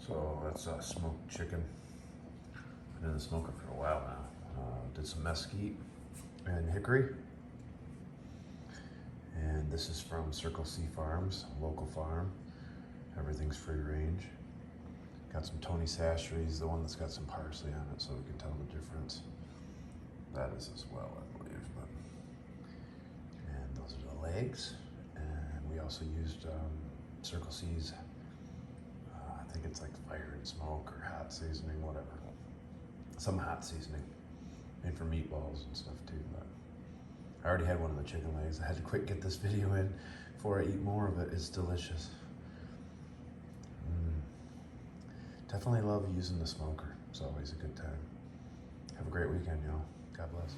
So that's smoked chicken. Been in the smoker for a while now. Did some mesquite and hickory. And this is from Circle C Farms, a local farm. Everything's free range. Got some Tony Sachery's, the one that's got some parsley on it, so we can tell the difference. That is as well, I believe. And those are the legs. And we also used Circle C's, I think it's like fire and smoke or hot seasoning, whatever. Some hot seasoning, made for meatballs and stuff too. But I already had one of the chicken legs. I had to quick get this video in before I eat more of it. It's delicious. Definitely love using the smoker. It's always a good time. Have a great weekend, y'all. God bless.